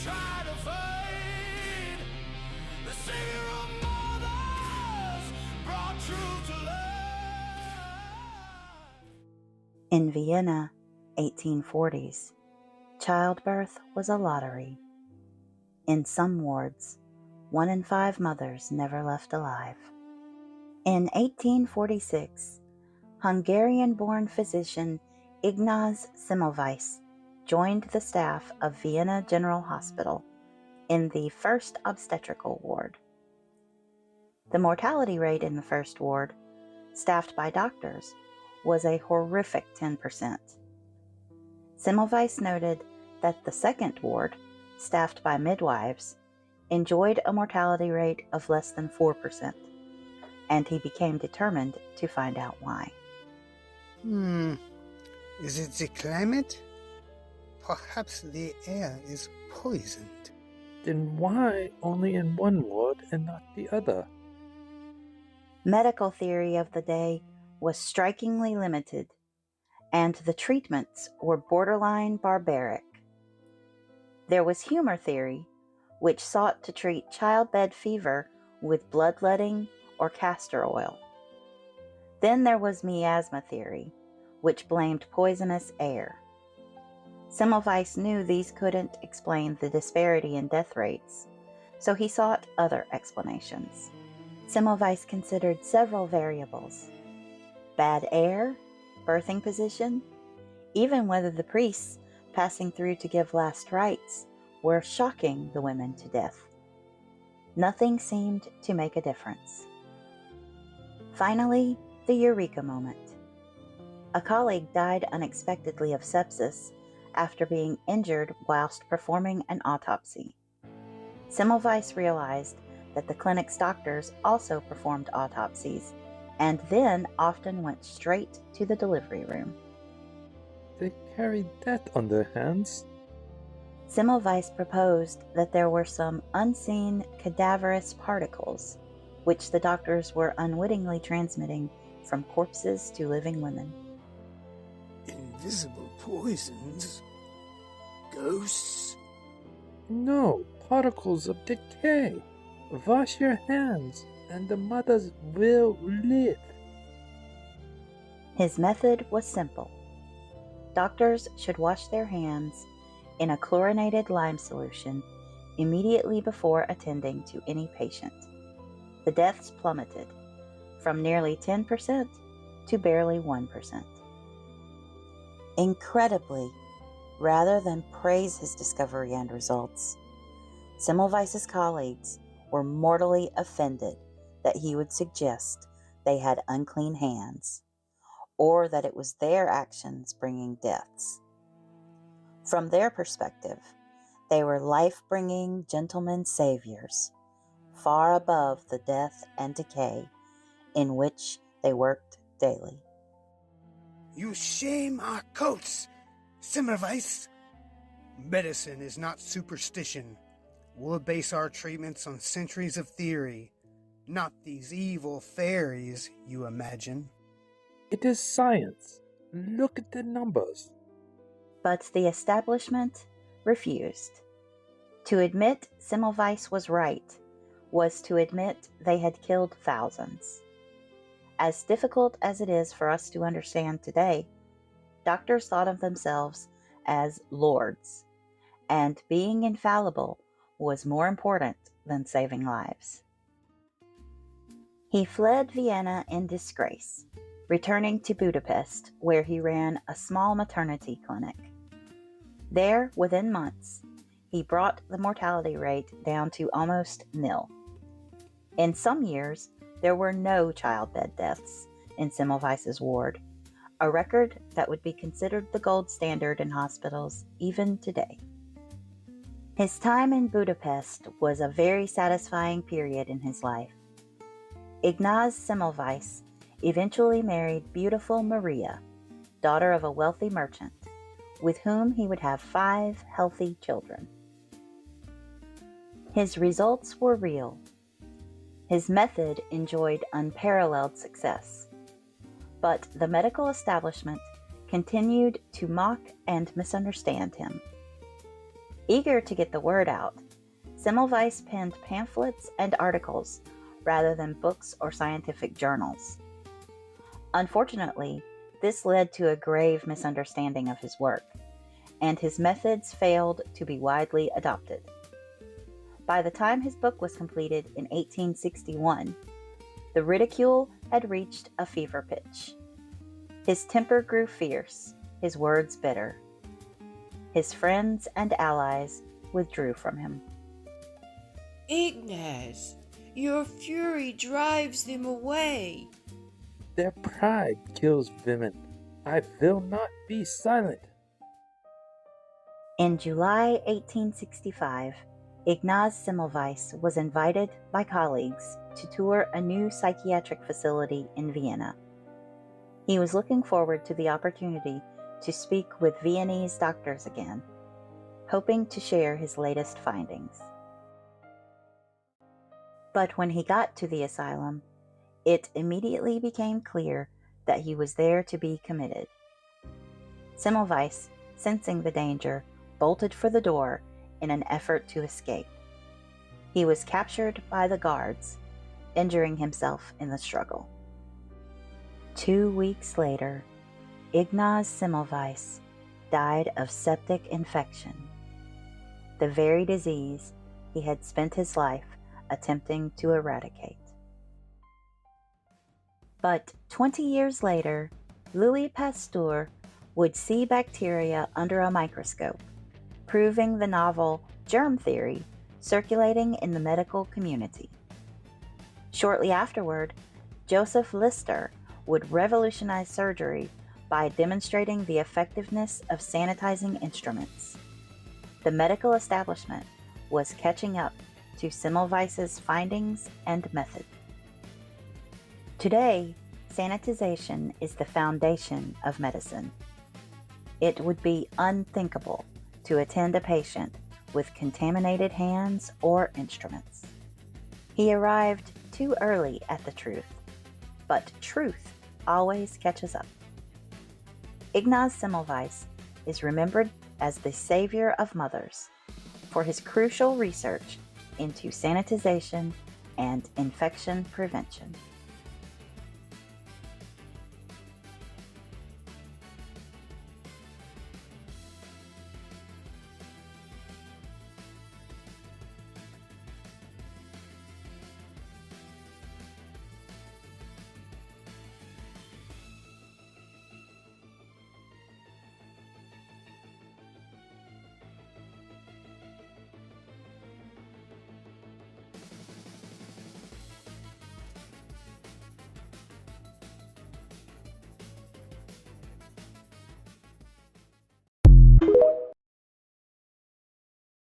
try to fade. The savior of mothers brought truth to life. In Vienna, 1840s, childbirth was a lottery. In some wards, 1 in 5 mothers never left alive. In 1846, Hungarian-born physician Ignaz Semmelweis joined the staff of Vienna General Hospital in the first obstetrical ward. The mortality rate in the first ward, staffed by doctors, was a horrific 10%. Semmelweis noted that the second ward, staffed by midwives, enjoyed a mortality rate of less than 4%, and he became determined to find out why. Is it the climate? Perhaps the air is poisoned. Then why only in one ward and not the other? Medical theory of the day was strikingly limited, and the treatments were borderline barbaric. There was humor theory, which sought to treat childbed fever with bloodletting or castor oil. Then there was miasma theory, which blamed poisonous air. Semmelweis knew these couldn't explain the disparity in death rates, so he sought other explanations. Semmelweis considered several variables: bad air, birthing position, even whether the priests passing through to give last rites were shocking the women to death. Nothing seemed to make a difference. Finally, the eureka moment. A colleague died unexpectedly of sepsis after being injured whilst performing an autopsy. Semmelweis realized that the clinic's doctors also performed autopsies and then often went straight to the delivery room. They carried that on their hands. Semmelweis proposed that there were some unseen cadaverous particles which the doctors were unwittingly transmitting from corpses to living women. Invisible poisons? Ghosts? No, particles of decay. Wash your hands, and the mothers will live. His method was simple. Doctors should wash their hands in a chlorinated lime solution immediately before attending to any patient. The deaths plummeted from nearly 10% to barely 1%. Incredibly, rather than praise his discovery and results, Semmelweis's colleagues were mortally offended that he would suggest they had unclean hands, or that it was their actions bringing deaths. From their perspective, they were life-bringing gentlemen saviors, far above the death and decay in which they worked daily. You shame our coats, Semmelweis. Medicine is not superstition. We'll base our treatments on centuries of theory, not these evil fairies you imagine. It is science. Look at the numbers. But the establishment refused. To admit Semmelweis was right was to admit they had killed thousands. As difficult as it is for us to understand today, doctors thought of themselves as lords, and being infallible was more important than saving lives. He fled Vienna in disgrace, returning to Budapest, where he ran a small maternity clinic. There, within months, he brought the mortality rate down to almost nil. In some years, there were no childbed deaths in Semmelweis's ward, a record that would be considered the gold standard in hospitals even today. His time in Budapest was a very satisfying period in his life. Ignaz Semmelweis eventually married beautiful Maria, daughter of a wealthy merchant, with whom he would have 5 healthy children. His results were real. His method enjoyed unparalleled success, but the medical establishment continued to mock and misunderstand him. Eager to get the word out, Semmelweis penned pamphlets and articles rather than books or scientific journals. Unfortunately, this led to a grave misunderstanding of his work, and his methods failed to be widely adopted. By the time his book was completed in 1861, the ridicule had reached a fever pitch. His temper grew fierce, his words bitter. His friends and allies withdrew from him. Ignaz, your fury drives them away. Their pride kills women. I will not be silent. In July 1865, Ignaz Semmelweis was invited by colleagues to tour a new psychiatric facility in Vienna. He was looking forward to the opportunity to speak with Viennese doctors again, hoping to share his latest findings. But when he got to the asylum, it immediately became clear that he was there to be committed. Semmelweis, sensing the danger, bolted for the door in an effort to escape. He was captured by the guards, injuring himself in the struggle. 2 weeks later, Ignaz Semmelweis died of septic infection, the very disease he had spent his life attempting to eradicate. But 20 years later, Louis Pasteur would see bacteria under a microscope, proving the novel germ theory circulating in the medical community. Shortly afterward, Joseph Lister would revolutionize surgery by demonstrating the effectiveness of sanitizing instruments. The medical establishment was catching up to Semmelweis's findings and method. Today, sanitization is the foundation of medicine. It would be unthinkable to attend a patient with contaminated hands or instruments. He arrived too early at the truth, but truth always catches up. Ignaz Semmelweis is remembered as the savior of mothers for his crucial research into sanitization and infection prevention.